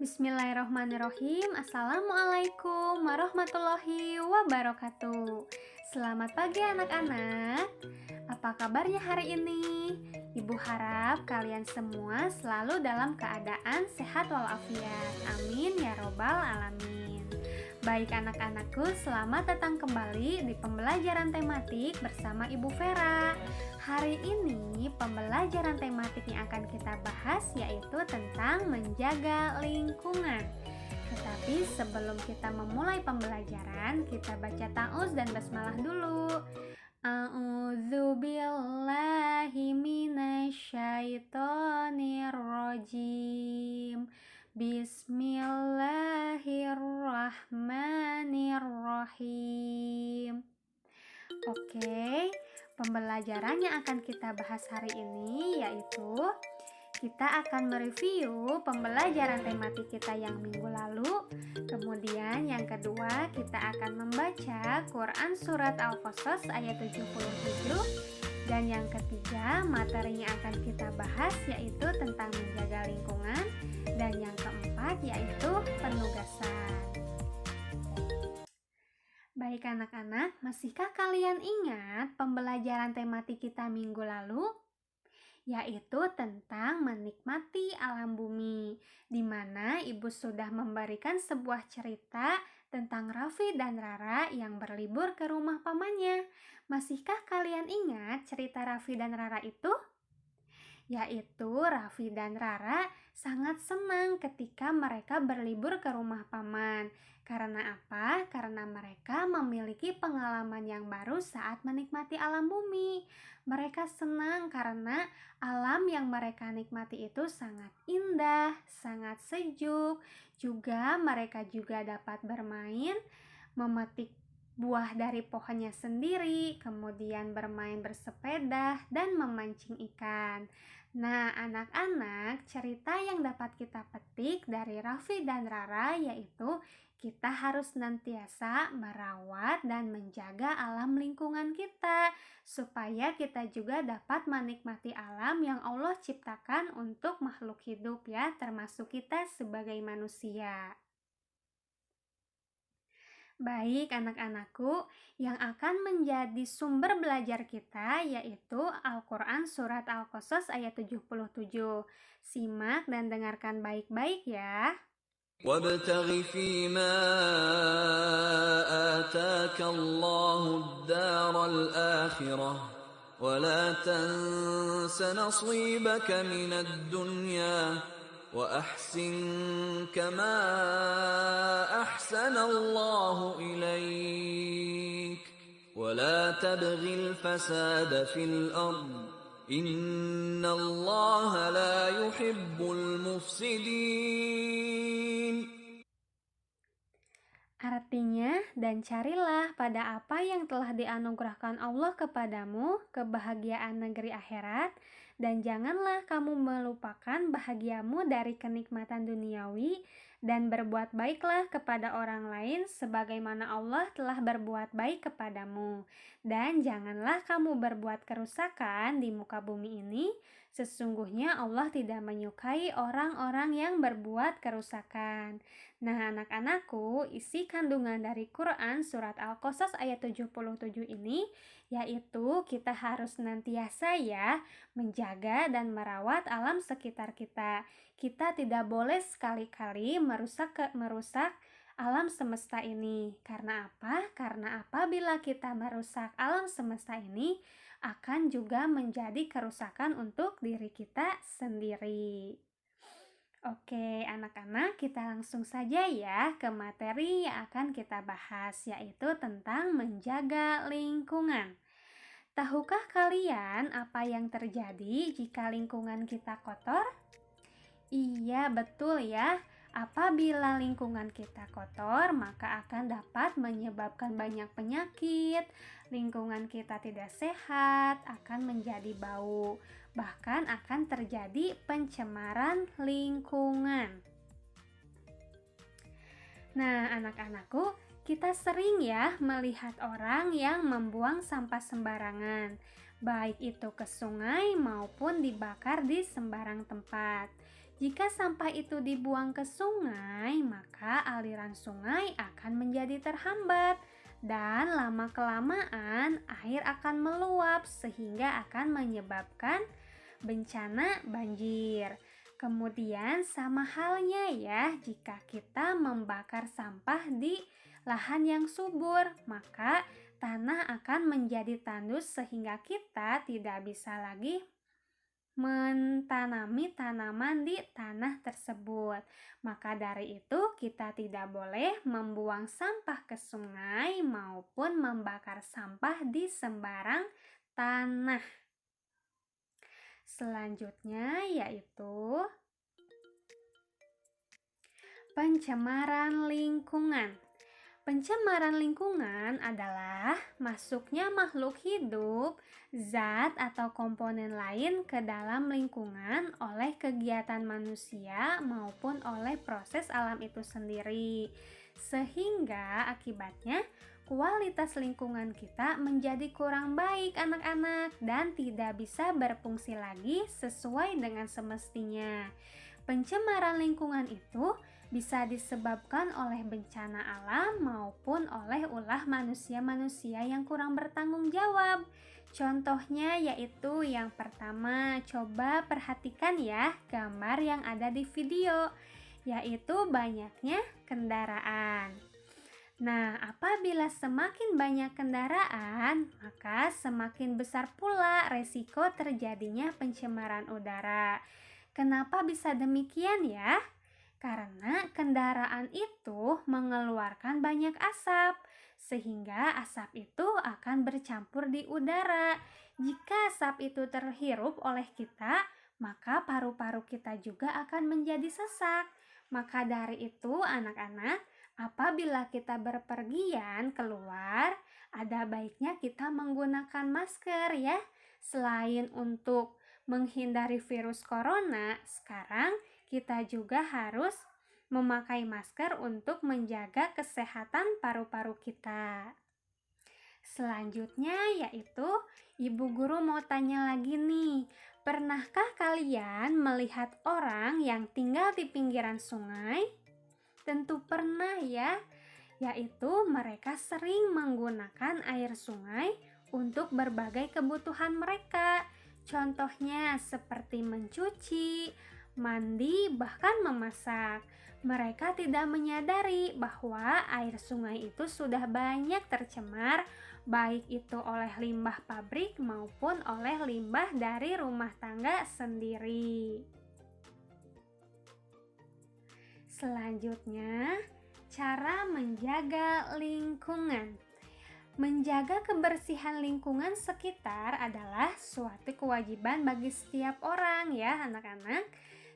Bismillahirrohmanirrohim. Assalamualaikum warahmatullahi wabarakatuh. Selamat pagi anak-anak. Apa kabarnya hari ini? Ibu harap kalian semua selalu dalam keadaan sehat walafiat. Amin ya robbal alamin. Baik anak-anakku, selamat datang kembali di pembelajaran tematik bersama Ibu Vera. Hari ini pembelajaran tematik yang akan kita bahas yaitu tentang menjaga lingkungan. Tetapi sebelum kita memulai pembelajaran, kita baca ta'awuz dan basmalah dulu. A'udzubillahi minasyaitonirrajim. Bismillahirrahmanirrahim. Oke, pembelajaran yang akan kita bahas hari ini yaitu kita akan mereview pembelajaran tematik kita yang minggu lalu. Kemudian yang kedua, kita akan membaca Quran Surat Al-Qasas ayat 77. Dan yang ketiga, materi yang akan kita bahas yaitu tentang menjaga lingkungan. Dan yang keempat yaitu penugasan. Baik anak-anak, masihkah kalian ingat pembelajaran tematik kita minggu lalu? Yaitu tentang menikmati alam bumi, di mana Ibu sudah memberikan sebuah cerita tentang Raffi dan Rara yang berlibur ke rumah pamannya. Masihkah kalian ingat cerita Raffi dan Rara itu? Yaitu Raffi dan Rara sangat senang ketika mereka berlibur ke rumah paman. Karena apa? Karena mereka memiliki pengalaman yang baru saat menikmati alam bumi. Mereka senang karena alam yang mereka nikmati itu sangat indah, sangat sejuk. Juga mereka juga dapat bermain, memetik buah dari pohonnya sendiri, kemudian bermain bersepeda dan memancing ikan. Nah, anak-anak, cerita yang dapat kita petik dari Raffi dan Rara yaitu kita harus senantiasa merawat dan menjaga alam lingkungan kita supaya kita juga dapat menikmati alam yang Allah ciptakan untuk makhluk hidup ya, termasuk kita sebagai manusia. Baik anak-anakku, yang akan menjadi sumber belajar kita yaitu Al-Quran Surat Al-Qasas ayat 77. Simak dan dengarkan baik-baik ya. وابتغ فيما آتاك الله الدار الآخرة ولا تنس نصيبك من الدنيا وأحسن كما أحسن الله إليك ولا تبغ الفساد في الأرض إن الله لا يحب المفسدين. Artinya, dan carilah pada apa yang telah dianugerahkan Allah kepadamu, kebahagiaan negeri akhirat, dan janganlah kamu melupakan bahagiamu dari kenikmatan duniawi, dan berbuat baiklah kepada orang lain sebagaimana Allah telah berbuat baik kepadamu. Dan janganlah kamu berbuat kerusakan di muka bumi ini, sesungguhnya Allah tidak menyukai orang-orang yang berbuat kerusakan. Nah anak-anakku, isi kandungan dari Quran Surat Al-Qasas ayat 77 ini yaitu kita harus senantiasa ya menjaga dan merawat alam sekitar kita. Kita tidak boleh sekali-kali merusak alam semesta ini. Karena apa? Karena apabila kita merusak alam semesta ini akan juga menjadi kerusakan untuk diri kita sendiri. Oke, anak-anak, kita langsung saja ya ke materi yang akan kita bahas, yaitu tentang menjaga lingkungan. Tahukah kalian apa yang terjadi jika lingkungan kita kotor? Iya, betul ya. Apabila lingkungan kita kotor, maka akan dapat menyebabkan banyak penyakit. Lingkungan kita tidak sehat, akan menjadi bau. Bahkan akan terjadi pencemaran lingkungan. Nah, anak-anakku, kita sering ya melihat orang yang membuang sampah sembarangan, baik itu ke sungai maupun dibakar di sembarang tempat. Jika sampah itu dibuang ke sungai, maka aliran sungai akan menjadi terhambat dan lama-kelamaan air akan meluap sehingga akan menyebabkan bencana banjir. Kemudian sama halnya ya, jika kita membakar sampah di lahan yang subur, maka tanah akan menjadi tandus sehingga kita tidak bisa lagi mentanami tanaman di tanah tersebut. Maka dari itu, kita tidak boleh membuang sampah ke sungai maupun membakar sampah di sembarang tanah. Selanjutnya yaitu pencemaran lingkungan. Pencemaran lingkungan adalah masuknya makhluk hidup, zat atau komponen lain ke dalam lingkungan oleh kegiatan manusia maupun oleh proses alam itu sendiri. Sehingga akibatnya kualitas lingkungan kita menjadi kurang baik anak-anak dan tidak bisa berfungsi lagi sesuai dengan semestinya. Pencemaran lingkungan itu bisa disebabkan oleh bencana alam maupun oleh ulah manusia-manusia yang kurang bertanggung jawab. Contohnya yaitu yang pertama, coba perhatikan ya gambar yang ada di video, yaitu banyaknya kendaraan. Nah, apabila semakin banyak kendaraan, maka semakin besar pula resiko terjadinya pencemaran udara. Kenapa bisa demikian ya? Karena kendaraan itu mengeluarkan banyak asap, sehingga asap itu akan bercampur di udara. Jika asap itu terhirup oleh kita, maka paru-paru kita juga akan menjadi sesak. Maka dari itu, anak-anak, apabila kita berpergian keluar, ada baiknya kita menggunakan masker ya. Selain untuk menghindari virus corona, sekarang kita juga harus memakai masker untuk menjaga kesehatan paru-paru kita. Selanjutnya yaitu Ibu Guru mau tanya lagi nih, pernahkah kalian melihat orang yang tinggal di pinggiran sungai? Tentu pernah ya, yaitu mereka sering menggunakan air sungai untuk berbagai kebutuhan mereka. Contohnya seperti mencuci, mandi, bahkan memasak. Mereka tidak menyadari bahwa air sungai itu sudah banyak tercemar, baik itu oleh limbah pabrik maupun oleh limbah dari rumah tangga sendiri. Selanjutnya, cara menjaga lingkungan. Menjaga kebersihan lingkungan sekitar adalah suatu kewajiban bagi setiap orang ya anak-anak.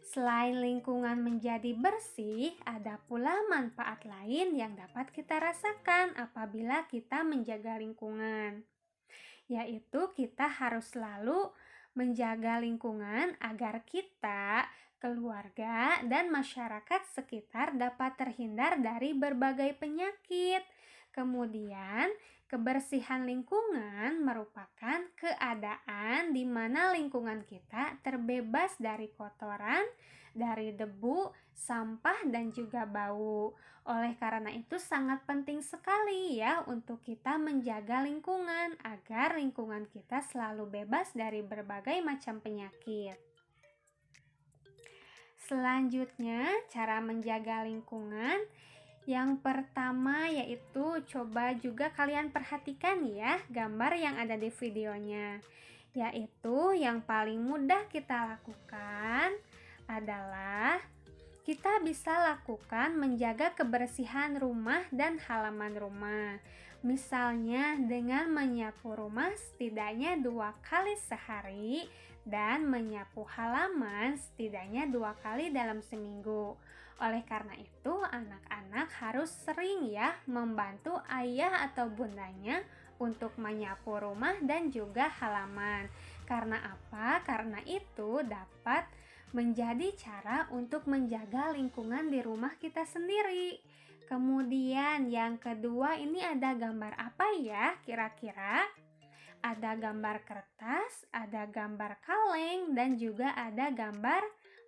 Selain lingkungan menjadi bersih, ada pula manfaat lain yang dapat kita rasakan apabila kita menjaga lingkungan. Yaitu kita harus selalu menjaga lingkungan agar kita, keluarga, dan masyarakat sekitar dapat terhindar dari berbagai penyakit. Kemudian, kebersihan lingkungan merupakan keadaan di mana lingkungan kita terbebas dari kotoran, dari debu, sampah, dan juga bau. Oleh karena itu sangat penting sekali ya untuk kita menjaga lingkungan agar lingkungan kita selalu bebas dari berbagai macam penyakit. Selanjutnya, cara menjaga lingkungan yang pertama yaitu coba juga kalian perhatikan ya gambar yang ada di videonya. Yaitu yang paling mudah kita lakukan adalah kita bisa lakukan menjaga kebersihan rumah dan halaman rumah. Misalnya dengan menyapu rumah setidaknya 2 kali sehari dan menyapu halaman setidaknya 2 kali dalam seminggu. Oleh karena itu, anak-anak harus sering ya membantu ayah atau bundanya untuk menyapu rumah dan juga halaman. Karena apa? Karena itu dapat menjadi cara untuk menjaga lingkungan di rumah kita sendiri. Kemudian yang kedua ini ada gambar apa ya kira-kira? Ada gambar kertas, ada gambar kaleng, dan juga ada gambar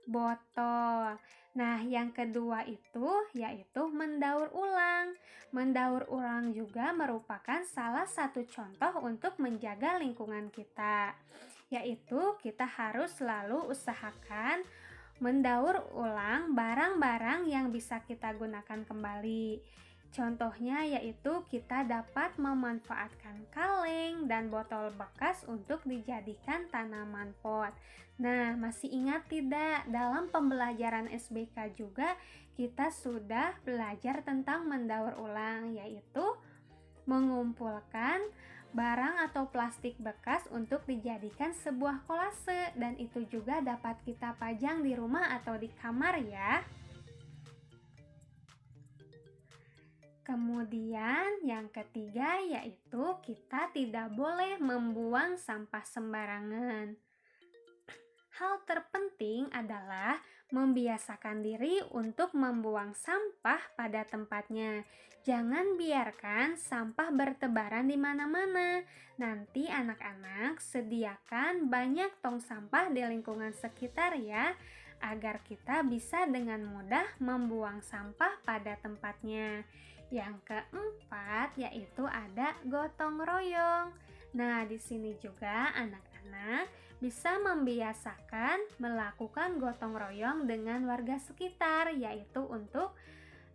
botol. Nah, yang kedua itu yaitu mendaur ulang. Mendaur ulang juga merupakan salah satu contoh untuk menjaga lingkungan kita, yaitu kita harus selalu usahakan mendaur ulang barang-barang yang bisa kita gunakan kembali. Contohnya yaitu kita dapat memanfaatkan kaleng dan botol bekas untuk dijadikan tanaman pot. Nah, masih ingat tidak dalam pembelajaran SBK juga kita sudah belajar tentang mendaur ulang, yaitu mengumpulkan barang atau plastik bekas untuk dijadikan sebuah kolase, dan itu juga dapat kita pajang di rumah atau di kamar ya. Kemudian yang ketiga yaitu kita tidak boleh membuang sampah sembarangan. Hal terpenting adalah membiasakan diri untuk membuang sampah pada tempatnya. Jangan biarkan sampah bertebaran di mana-mana. Nanti anak-anak sediakan banyak tong sampah di lingkungan sekitar ya, agar kita bisa dengan mudah membuang sampah pada tempatnya. Yang keempat yaitu ada gotong royong. Nah, di sini juga anak-anak bisa membiasakan melakukan gotong royong dengan warga sekitar, yaitu untuk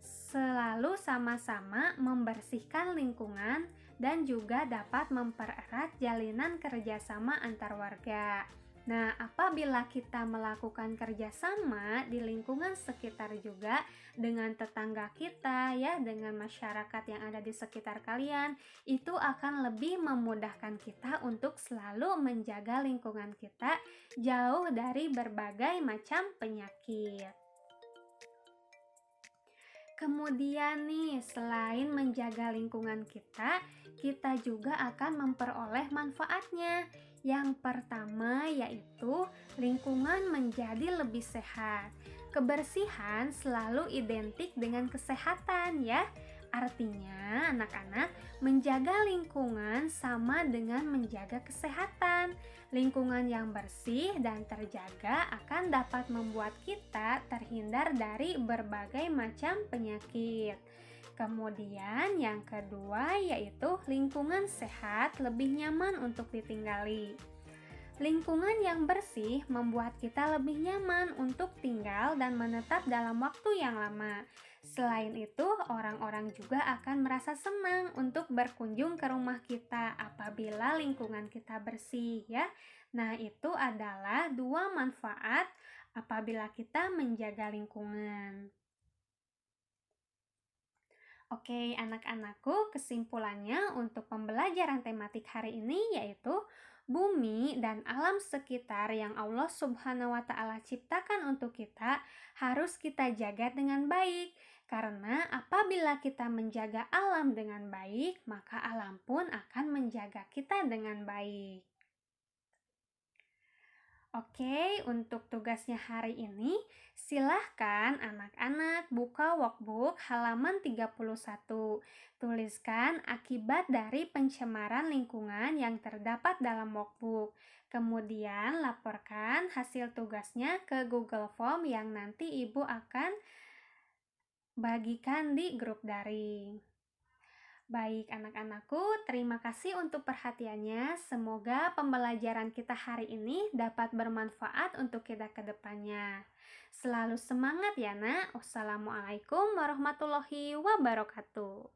selalu sama-sama membersihkan lingkungan dan juga dapat mempererat jalinan kerjasama antar warga. Nah, apabila kita melakukan kerjasama di lingkungan sekitar juga dengan tetangga kita ya, dengan masyarakat yang ada di sekitar kalian, itu akan lebih memudahkan kita untuk selalu menjaga lingkungan kita jauh dari berbagai macam penyakit. Kemudian nih, selain menjaga lingkungan kita juga akan memperoleh manfaatnya. Yang pertama yaitu lingkungan menjadi lebih sehat. Kebersihan selalu identik dengan kesehatan ya. Artinya, anak-anak menjaga lingkungan sama dengan menjaga kesehatan. Lingkungan yang bersih dan terjaga akan dapat membuat kita terhindar dari berbagai macam penyakit. Kemudian yang kedua yaitu lingkungan sehat lebih nyaman untuk ditinggali. Lingkungan yang bersih membuat kita lebih nyaman untuk tinggal dan menetap dalam waktu yang lama. Selain itu, orang-orang juga akan merasa senang untuk berkunjung ke rumah kita apabila lingkungan kita bersih ya. Nah, itu adalah dua manfaat apabila kita menjaga lingkungan. Oke, anak-anakku, kesimpulannya untuk pembelajaran tematik hari ini yaitu bumi dan alam sekitar yang Allah Subhanahu wa Ta'ala ciptakan untuk kita harus kita jaga dengan baik. Karena apabila kita menjaga alam dengan baik, maka alam pun akan menjaga kita dengan baik. Oke, untuk tugasnya hari ini, silahkan anak-anak buka workbook halaman 31. Tuliskan akibat dari pencemaran lingkungan yang terdapat dalam workbook. Kemudian laporkan hasil tugasnya ke Google Form yang nanti Ibu akan bagikan di grup daring. Baik anak-anakku, terima kasih untuk perhatiannya. Semoga pembelajaran kita hari ini dapat bermanfaat untuk kita ke depannya. Selalu semangat ya nak. Wassalamualaikum warahmatullahi wabarakatuh.